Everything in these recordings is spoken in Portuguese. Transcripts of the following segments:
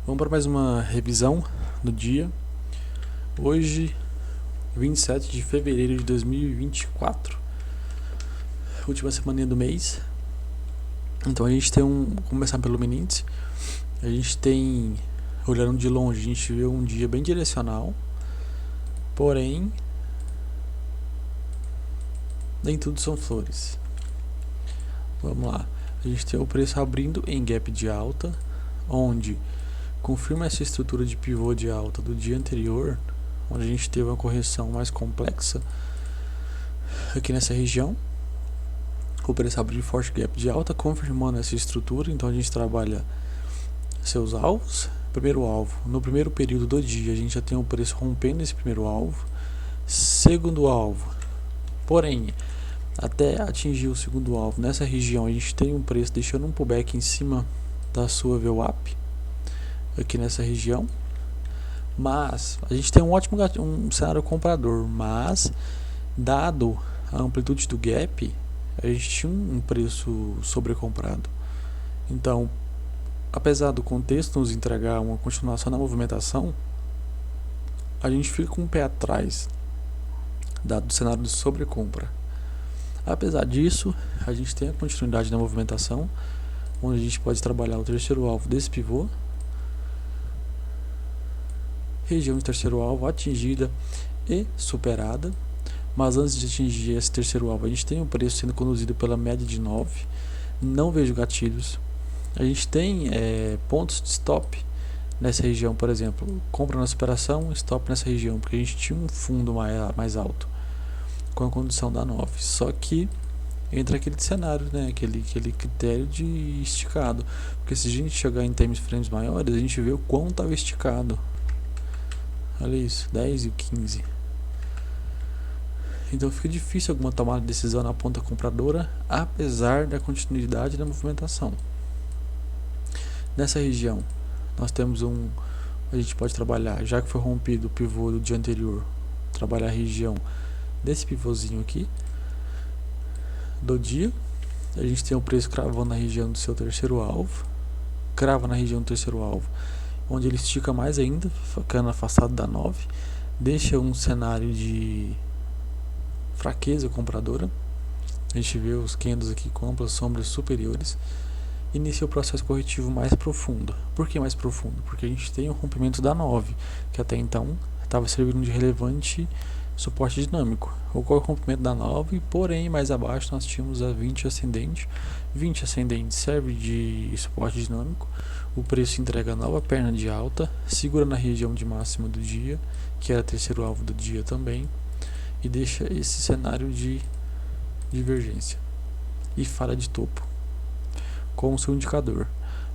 Vamos para mais uma revisão do dia. Hoje, 27 de fevereiro de 2024, última semana do mês. Então a gente tem vamos começar pelo mini índice. A gente tem, olhando de longe, a gente vê um dia bem direcional, porém nem tudo são flores. Vamos lá, a gente tem o preço abrindo em gap de alta, onde confirma essa estrutura de pivô de alta do dia anterior, onde a gente teve uma correção mais complexa aqui nessa região. O preço abriu forte gap de alta, confirmando essa estrutura. Então a gente trabalha seus alvos. Primeiro alvo, no primeiro período do dia, a gente já tem o preço rompendo esse primeiro alvo. Segundo alvo, porém, até atingir o segundo alvo nessa região, a gente tem um preço deixando um pullback em cima da sua VWAP aqui nessa região. Mas a gente tem um ótimo cenário comprador, mas dado a amplitude do gap, a gente tinha um preço sobrecomprado. Então, apesar do contexto nos entregar uma continuação na movimentação, a gente fica com o pé atrás, dado o cenário de sobrecompra. Apesar disso, a gente tem a continuidade na movimentação, onde a gente pode trabalhar o terceiro alvo desse pivô. Região de terceiro alvo atingida e superada. Mas antes de atingir esse terceiro alvo, a gente tem o preço sendo conduzido pela média de 9. Não vejo gatilhos. A gente tem pontos de stop nessa região, por exemplo, compra na superação, stop nessa região, porque a gente tinha um fundo mais alto com a condição da 9. Só que entra aquele cenário, né, aquele critério de esticado, porque se a gente chegar em time frames maiores, a gente vê o quão estava esticado. Olha isso, 10 e 15. Então fica difícil alguma tomada de decisão na ponta compradora, apesar da continuidade da movimentação. Nessa região, nós temos a gente pode trabalhar, já que foi rompido o pivô do dia anterior, trabalhar a região desse pivôzinho aqui do dia. A gente tem o preço cravando na região do seu terceiro alvo, crava na região do terceiro alvo, onde ele estica mais ainda, ficando afastado da 9, deixa um cenário de fraqueza compradora. A gente vê os candles aqui com amplas sombras superiores. Inicia o processo corretivo mais profundo. Por que mais profundo? Porque a gente tem o rompimento da 9, que até então estava servindo de relevante suporte dinâmico. Ocorre o rompimento da 9, porém mais abaixo nós tínhamos a 20 ascendente. 20 ascendente serve de suporte dinâmico. O preço entrega a nova perna de alta, segura na região de máxima do dia, que era terceiro alvo do dia também, e deixa esse cenário de divergência e falha de topo com o seu indicador.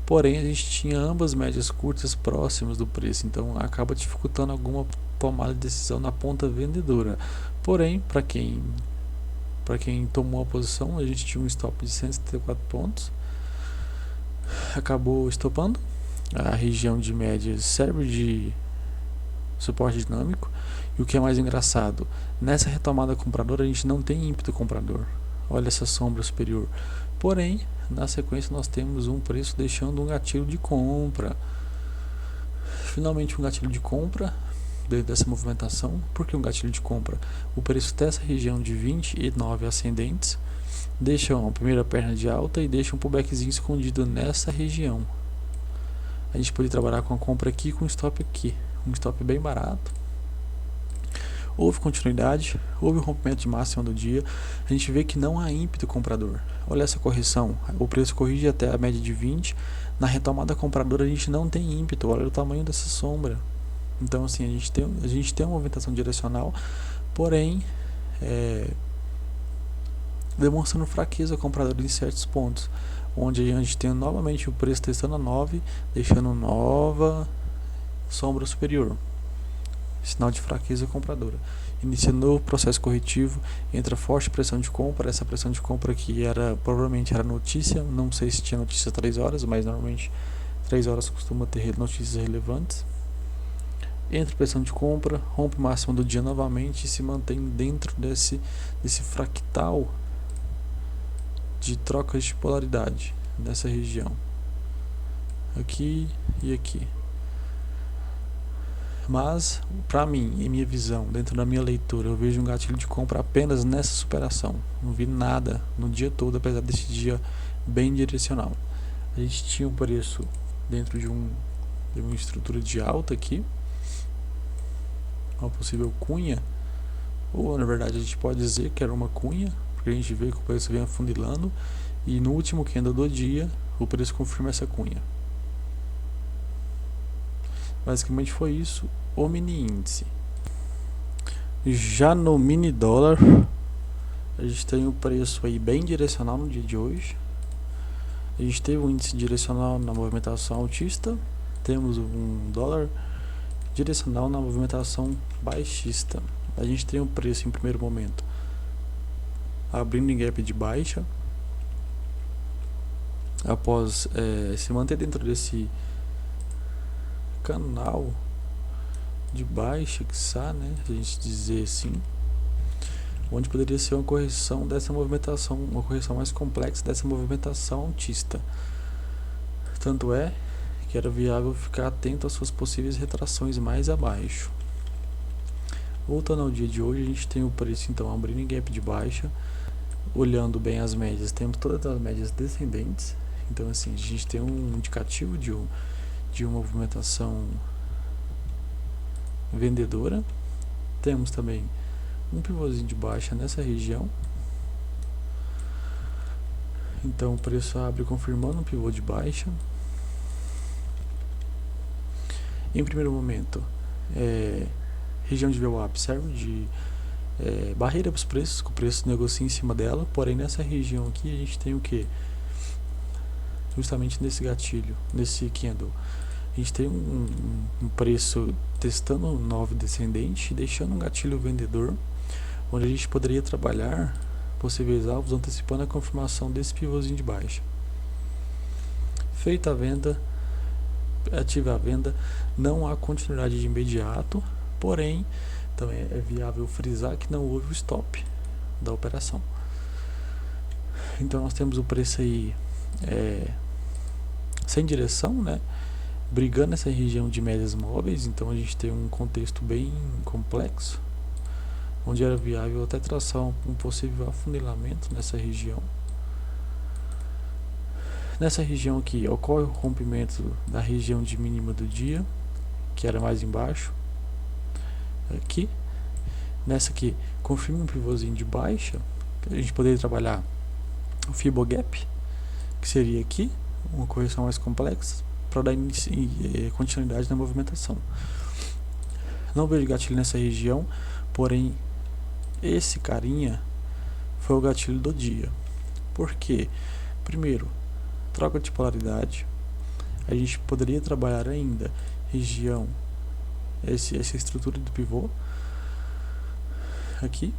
Porém, a gente tinha ambas médias curtas próximas do preço, então acaba dificultando alguma tomada de decisão na ponta vendedora. Porém, para quem tomou a posição, a gente tinha um stop de 174 pontos, acabou estopando. A região de médias serve de suporte dinâmico. E o que é mais engraçado, nessa retomada compradora a gente não tem ímpeto comprador. Olha essa sombra superior. Porém, na sequência nós temos um preço deixando um gatilho de compra. Finalmente um gatilho de compra dentro dessa movimentação. Por que um gatilho de compra? O preço dessa região de 29 ascendentes deixa uma primeira perna de alta e deixa um pullbackzinho escondido nessa região. A gente pode trabalhar com a compra aqui e com um stop aqui. Um stop bem barato. Houve continuidade, houve o rompimento de máxima do dia. A gente vê que não há ímpeto comprador. Olha essa correção, o preço corrige até a média de 20. Na retomada compradora a gente não tem ímpeto. Olha o tamanho dessa sombra. Então assim, a gente tem uma movimentação direcional, porém demonstrando fraqueza compradora em certos pontos, onde a gente tem novamente o preço testando a 9, deixando nova sombra superior, sinal de fraqueza compradora. Iniciando o processo corretivo, entra forte pressão de compra. Essa pressão de compra aqui provavelmente era notícia, não sei se tinha notícia 3 horas, mas normalmente 3 horas costuma ter notícias relevantes. Entra pressão de compra, rompe o máximo do dia novamente e se mantém dentro desse fractal de trocas de polaridade nessa região, aqui e aqui. Mas, para mim, em minha visão, dentro da minha leitura, eu vejo um gatilho de compra apenas nessa superação. Não vi nada no dia todo, apesar desse dia bem direcional. A gente tinha um preço dentro de uma estrutura de alta aqui, uma possível cunha, ou na verdade a gente pode dizer que era uma cunha, porque a gente vê que o preço vem afunilando e no último candle do dia o preço confirma essa cunha. Basicamente foi isso o mini índice. Já no mini dólar, a gente tem o preço aí bem direcional no dia de hoje. A gente teve um índice direcional na movimentação altista, temos um dólar direcional na movimentação baixista. A gente tem um preço em primeiro momento abrindo em gap de baixa, após se manter dentro desse canal de baixa, quiçá, né, a gente dizer assim, onde poderia ser uma correção dessa movimentação, uma correção mais complexa dessa movimentação altista. Tanto é que era viável ficar atento às suas possíveis retrações mais abaixo. Voltando ao dia de hoje, a gente tem o preço então abrindo em gap de baixa, olhando bem as médias, temos todas as médias descendentes, então assim, a gente tem um indicativo de uma movimentação vendedora. Temos também um pivôzinho de baixa nessa região, então o preço abre confirmando um pivô de baixa. Em primeiro momento, região de VWAP serve de barreira para os preços, que o preço negocia em cima dela, porém nessa região aqui a gente tem o que? Justamente nesse gatilho, nesse candle, a gente tem um preço testando um 9 descendente, deixando um gatilho vendedor, onde a gente poderia trabalhar possíveis alvos antecipando a confirmação desse pivôzinho de baixa. Feita a venda, ativa a venda, não há continuidade de imediato, porém também é viável frisar que não houve o stop da operação. Então nós temos o preço aí sem direção, né, brigando nessa região de médias móveis, então a gente tem um contexto bem complexo, onde era viável até traçar um possível afunilamento nessa região. Nessa região aqui ocorre o rompimento da região de mínima do dia, que era mais embaixo. Aqui, nessa aqui, confirma um pivôzinho de baixa, a gente poderia trabalhar o Fibogap, que seria aqui, uma correção mais complexa, para dar continuidade na movimentação. Não vejo gatilho nessa região, porém, esse carinha foi o gatilho do dia. Por quê? Primeiro, troca de polaridade. A gente poderia trabalhar ainda região, essa estrutura do pivô aqui,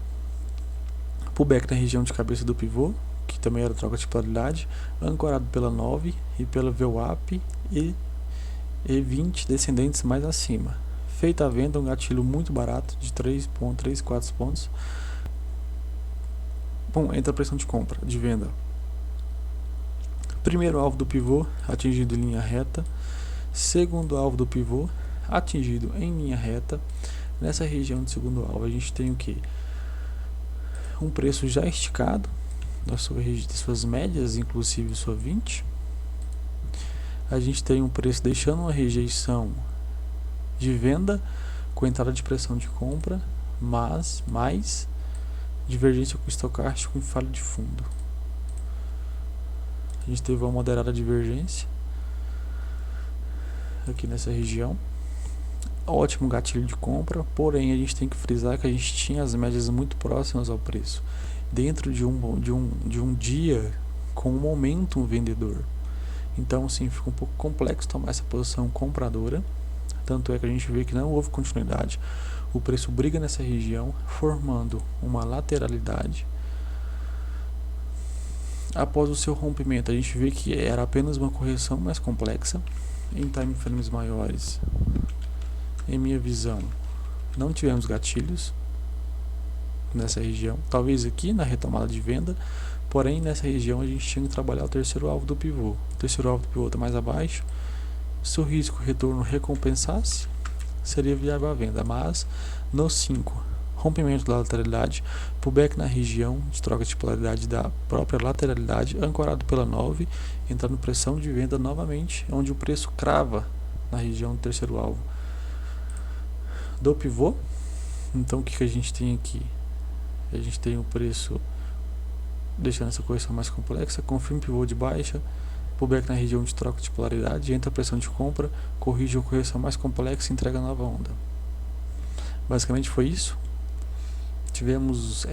pullback na região de cabeça do pivô, que também era troca de polaridade, ancorado pela 9 e pela VWAP e 20 descendentes mais acima. Feita a venda, um gatilho muito barato de 3,34 pontos. Bom, entra a pressão de compra, de venda. Primeiro alvo do pivô atingido em linha reta, segundo alvo do pivô atingido em linha reta. Nessa região de segundo alvo a gente tem o que? Um preço já esticado das suas médias, inclusive sua 20. A gente tem um preço deixando uma rejeição de venda com entrada de pressão de compra, mas mais divergência com estocástico em falha de fundo. A gente teve uma moderada divergência aqui nessa região. Ótimo gatilho de compra, porém a gente tem que frisar que a gente tinha as médias muito próximas ao preço, dentro de um dia com um momentum vendedor. Então assim, fica um pouco complexo tomar essa posição compradora, tanto é que a gente vê que não houve continuidade. O preço briga nessa região, formando uma lateralidade. Após o seu rompimento, a gente vê que era apenas uma correção mais complexa, em time frames maiores. Em minha visão, não tivemos gatilhos nessa região, talvez aqui na retomada de venda, porém nessa região a gente tinha que trabalhar o terceiro alvo do pivô. O terceiro alvo do pivô está mais abaixo. Se o risco retorno recompensasse, seria viável a venda, mas no 5, rompimento da lateralidade, pullback na região de troca de polaridade da própria lateralidade, ancorado pela 9, entrando pressão de venda novamente, onde o preço crava na região do terceiro alvo do pivô. Então o que a gente tem aqui? A gente tem o preço deixando essa correção mais complexa, confirma pivô de baixa, pullback na região de troca de polaridade, entra a pressão de compra, corrige a correção mais complexa e entrega a nova onda. Basicamente foi isso. Tivemos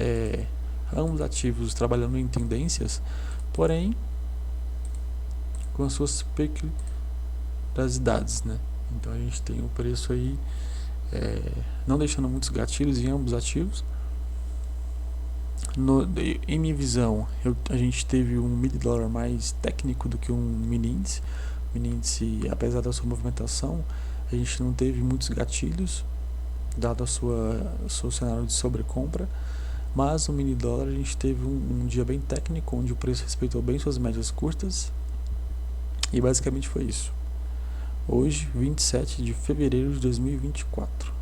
ambos ativos trabalhando em tendências, porém com as suas peculiaridades, né? Então a gente tem o preço aí não deixando muitos gatilhos em ambos ativos. Em minha visão, a gente teve um mini dólar mais técnico do que um mini índice. O mini índice, apesar da sua movimentação, a gente não teve muitos gatilhos, dado seu cenário de sobrecompra, mas o mini dólar a gente teve um dia bem técnico, onde o preço respeitou bem suas médias curtas, e basicamente foi isso. Hoje, 27 de fevereiro de 2024.